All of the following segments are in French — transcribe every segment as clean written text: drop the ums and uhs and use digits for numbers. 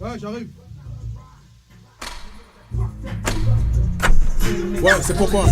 Ouais, j'arrive. Ouais, c'est pourquoi.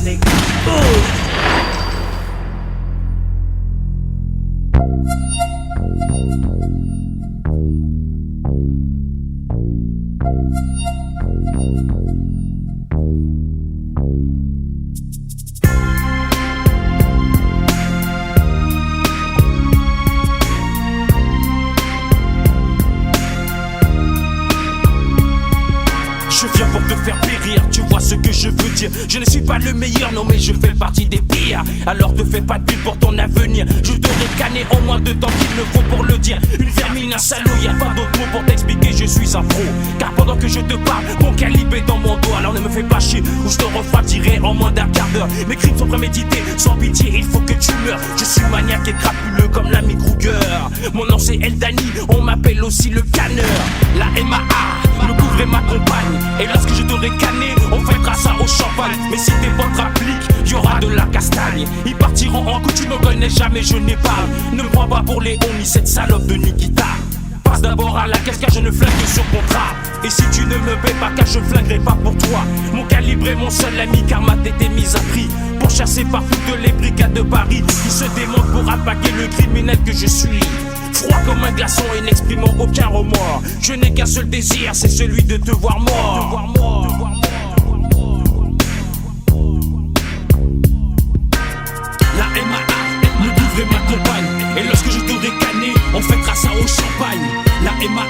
Je viens pour te faire périr, tu vois ce que je veux dire. Je ne suis pas le meilleur, non mais je fais partie des pires. Alors te fais pas de pile pour ton avenir. Je t'aurais canné en moins de temps qu'il ne faut pour le dire. Une vermine, un salaud, y'a pas d'autre mot pour t'expliquer, je suis un pro. Car pendant que je te parle, mon calibre est dans mon dos. Alors ne me fais pas chier, ou je te refroidirai en moins d'un quart d'heure. Mes crimes sont prémédités, sans pitié, il faut que tu meurs. Je suis maniaque et crapuleux comme l'ami Kruger. Mon nom c'est Eldani, on m'appelle aussi le canneur. La MAA, le couvre et ma compagne. Et lorsque je t'aurai canné, on fêtera ça au champagne. Mais si tes potes appliquent, y'aura de la castagne. Ils partiront en coup, tu me connais jamais, je n'épargne. Ne me prends pas pour Léon ni cette salope de Nikita. Passe d'abord à la caisse car je ne flingue que sur contrat. Et si tu ne me paies pas car je flinguerai pas pour toi. Mon calibre est mon seul ami car ma tête est mise à prix. Pour chasser partout de les brigades de Paris qui se démontent pour attaquer le criminel que je suis. Froid comme un glaçon et n'exprimant aucun remords. Je n'ai qu'un seul désir, c'est celui de te voir mort. La MAA, le couvre et ma compagne. Et lorsque je t'aurai canné, on fêtera ça au champagne. La MAA,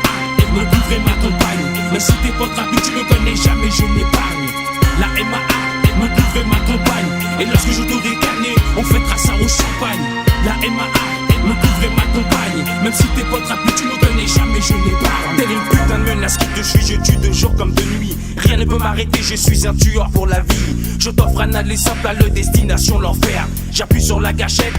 me couvre et ma compagne. Mais si t'es pas trapu, tu me connais jamais, je n'épargne. La MAA, me couvre et ma compagne. Et lorsque je t'aurai canné, on fêtera ça au champagne. La MAA, me couvre et ma compagne. Même si t'es pas trapu, tu me connais jamais, je n'épargne. Telle une putain de menace qui te suit, je tue de jour comme de nuit. Rien ne peut m'arrêter, je suis un tueur pour la vie. Je t'offre un aller simple à le destination l'enfer. J'appuie sur la gâchette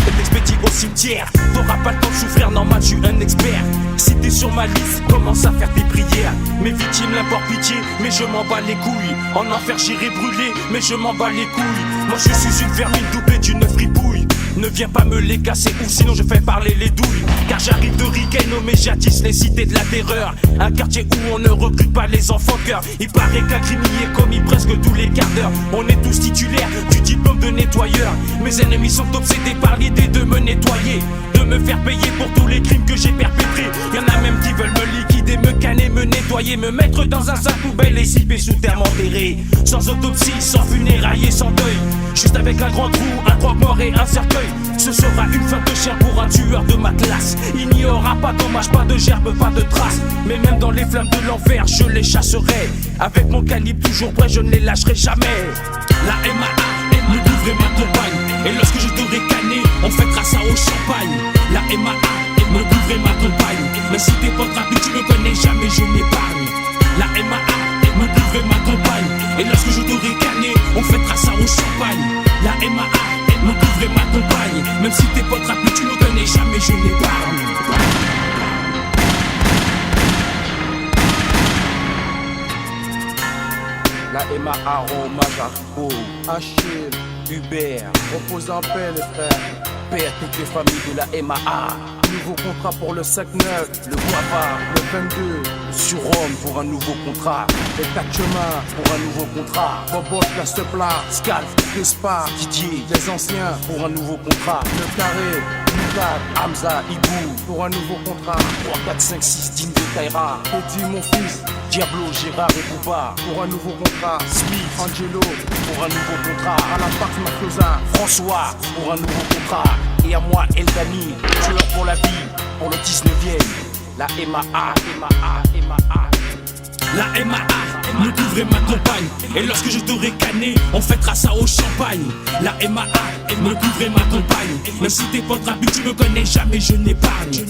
et t'expédie au cimetière. T'auras pas le temps de souffrir, normal, je suis un expert. Si t'es sur ma liste, commence à faire tes prières. Mes victimes l'importent pitié, mais je m'en bats les couilles. En enfer j'irai brûler, mais je m'en bats les couilles. Moi je suis une vermine doublée d'une fripouille. Ne viens pas me les casser ou sinon je fais parler les douilles. Car j'arrive de Riquet, nommé jadis les cités de la terreur. Un quartier où on ne recrute pas les enfants de cœur. Il paraît qu'un criminel est commis presque tous les quarts d'heure. On est tous titulaires du diplôme de nettoyeur. Mes ennemis sont obsédés par l'idée de me nettoyer, de me faire payer pour tous les crimes que j'ai perpétrés. Y'en a même qui veulent me liquider, me canner, me nettoyer, me mettre dans un sac poubelle et siper sous terre m'enterrer. Sans autopsie, sans funérailles et sans deuil. Juste avec un grand trou, un croque-mort et un cercueil. Ce sera une fin de chien pour un tueur de ma classe. Il n'y aura pas d'hommage, pas de gerbe, pas de traces. Mais même dans les flammes de l'enfer, je les chasserai. Avec mon calibre toujours prêt, je ne les lâcherai jamais. La MAA, me couvre et ma compagne. Et lorsque je t'aurai canné, on fêtera ça au champagne. La MAA, me couvre et ma compagne. Mais si t'es pas trapu, tu me connais jamais, je n'épargne. La MAA, me couvre et ma compagne. Et lorsque je t'aurai canné, on fêtera ça au champagne. La MAA, me couvre et ma compagne. Même si t'es pas trapu, tu me connais jamais, je n'épargne. La MAA rend hommage à Faux, Achille, Hubert, repose en paix les frères. paix à toutes les familles de la MAA. Nouveau contrat pour le 5-9, Le Guava, le 22, sur Rome pour un nouveau contrat. les 4 chemins, Pour un nouveau contrat. Boboche, la Stepla, Scal, Vespa, Didier, les anciens, pour un nouveau contrat. le carré, Lucas, Hamza, Ibou, pour un nouveau contrat. 3, 4, 5, 6, digne de Taïra. Petit mon fils, Diablo, Gérard et Bouba. pour un nouveau contrat. Smith, Angelo, pour un nouveau contrat. à la Parc Mafiosa, François, pour un nouveau contrat. Et à moi, Eldani, tueur pour la vie, pour le 19e. La MAA, MAA, MAA. La MAA, me couvre et ma compagne. Et lorsque je t'aurai canné, on fêtera ça au champagne. La MAA, me couvre et ma compagne. Même si t'es pas trapu, tu me connais jamais, je n'épargne.